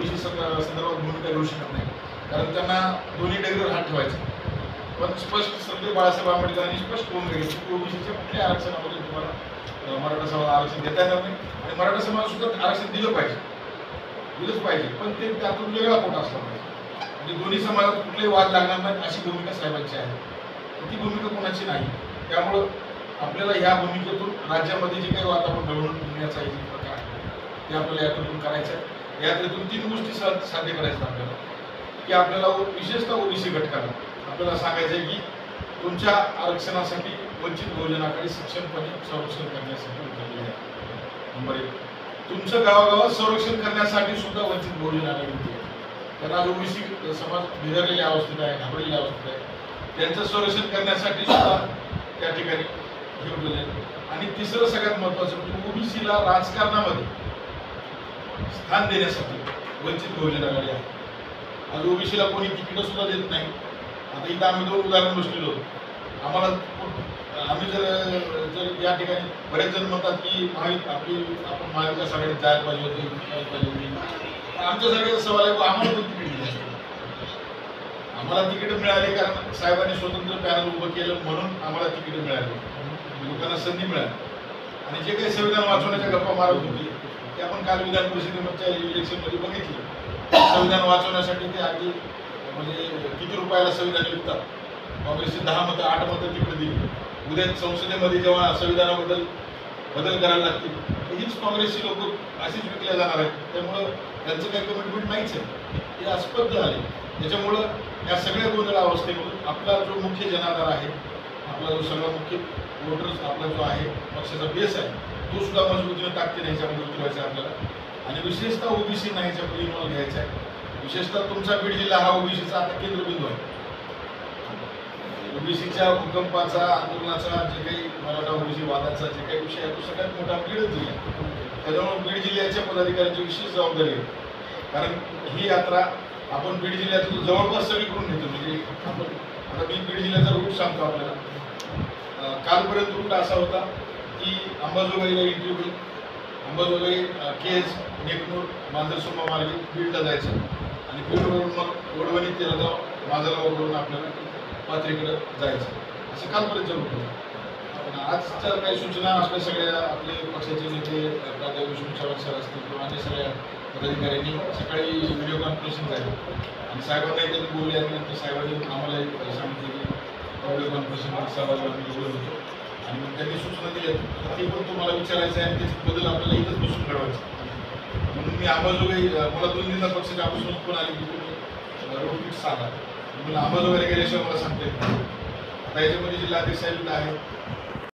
OBC संदर्भात भूमिका घेऊ शकत नाही, कारण त्यांना दोन्ही डगरीवर हात ठेवायचा. पण स्पष्ट संजय बाळासाहेब आंबेडकरांनी स्पष्ट भूमिका घेतली की ओबीसीच्या कुठल्याही आरक्षणामध्ये तुम्हाला मराठा समाज आरक्षण देता येणार नाही आणि मराठा समाज सुद्धा आरक्षण दिलंच पाहिजे, पण ते त्यातून वेगळा कोटा असला पाहिजे. म्हणजे दोन्ही समाजात कुठलेही वाद लागणार नाही अशी भूमिका साहेबांची आहे. ती भूमिका कोणाची नाही. त्यामुळं आपल्याला ह्या भूमिकेतून राज्यामध्ये जे काही वातावरण घडवून आणण्याचा प्रकार ते आपल्याला यातून करायचं आहे. यातून 3 गोष्टी साध्य करायच्या आपल्याला, की आपल्याला विशेषतः ओबीसी घटकाला आपल्याला सांगायचं आहे की तुमच्या आरक्षणासाठी वंचित बहुजन आघाडी सक्षमपणे संरक्षण करण्यासाठी उतरलेली आहे. नंबर 1, तुमचं गावागावात संरक्षण करण्यासाठी सुद्धा वंचित बहुजन आघाडी होती. कारण आज ओबीसी समाज बिघडलेल्या अवस्थेत आहे, घाबरलेल्या अवस्थेत आहे. त्यांचं संरक्षण करण्यासाठी सुद्धा त्या ठिकाणी घेऊन. आणि तिसरं सगळ्यात महत्वाचं म्हणजे ओबीसीला राजकारणामध्ये स्थान देण्यासाठी वंचित बहुजन आघाडी आहे. आज ओबीसीला कोणी तिकीट सुद्धा देत नाही. आता इथं आम्ही 2 उदाहरण बसलेलो. आम्ही जर या ठिकाणी बरेच जण म्हणतात की आपण महाविकास आघाडीत जायला पाहिजे होते. आमच्यासारखे सवाल आहे, आम्हाला कोणी तिकीट दिलं? आम्हाला तिकीट मिळाली कारण साहेबांनी स्वतंत्र पॅनल उभं केलं म्हणून आम्हाला तिकीट मिळाली, लोकांना संधी मिळाली. आणि जे काही संविधान वाचवण्याच्या गप्पा मारत होती ते आपण काल विधान परिषदेच्या इलेक्शनमध्ये बघितलं. संविधान वाचवण्यासाठी ते अगदी म्हणजे किती रुपयाला संविधान विकतात. काँग्रेसची 10 मतं 8 मतं तिकडे दिली. उद्या संसदेमध्ये जेव्हा संविधानाबद्दल बदल करायला लागतील हीच काँग्रेसची लोक अशीच विकल्या जाणार आहेत. त्यामुळं त्यांचं काही कमिटमेंट नाहीच आहे, हे अस्पष्ट झाले. त्याच्यामुळं या सगळ्या गोंधळ अवस्थेमधून आपला जो मुख्य जनाधार आहे, आपला जो सगळा मुख्य वोटर्स आपला जो आहे पक्षाचा बेस आहे तो सुद्धा मजबूतीने ताकदीने ह्याच्यामध्ये उतरवायचा आहे आपल्याला. आणि विशेषतः ओबीसींना ह्याच्यामध्ये इन्व्हॉल्व घ्यायचा आहे. विशेषतः तुमचा बीड जिल्हा हा ओबीसीचा आता केंद्रबिंदू आहे. ओबीसीच्या भूकंपाचा आंदोलनाचा जे काही मराठा ओबीसी वादाचा जे काही विषय आहे तो सगळ्यात मोठा बीड जिल्हा आहे. त्याच्यामुळे बीड जिल्ह्याच्या पदाधिकाऱ्यांची विशेष जबाबदारी आहे. कारण ही यात्रा आपण बीड जिल्ह्यातून जवळपास सगळीकडून घेतो. म्हणजे आपण आता मी बीड जिल्ह्याचा रूट सांगतो आपल्याला. कालपर्यंत रूट असा होता की अंबाजोगाईला एंट्री होईल, अंबाजोगाई केज नेकनूर मांजरसुंबा मार्गे बीडला जायचं आणि बीडवरून मग वडवणी तेलगाव माझगाववरून आपल्याला पाथरीकडे जायचं, असं कालपर्यंत रूट होतं. पण आजच्या काही सूचना आपल्या सगळ्या आपले पक्षाचे नेते प्राध्यापक विष्णू चव्हाण सर असतील किंवा अन्य सगळ्या पदाधिकाऱ्यांनी सकाळी व्हिडिओ कॉन्फरन्सिंग झाली आणि साहेबांना त्यांनी बोलले आणि नंतर साहेबांनी आम्हाला सांगितले की व्हिडिओ कॉन्फरन्सिंगमध्ये सहभागी आम्ही बोललो होतो आणि मग त्यांनी सूचना दिल्या. ते पण तुम्हाला विचारायचं आहे आणि त्याचे बदल आपल्याला इथंच बसून घडवायचं. म्हणून मी अंबाजोगाई मला 2 दिवसा पक्षाच्या ऑफिसमधून फोन आली की तुम्ही रोड फिक्स सांगा. म्हणून अंबाजोगाईला गेल्याशिवाय मला सांगता येत नाही. आता याच्यामध्ये जिल्हाधिकारी साहेब आहे,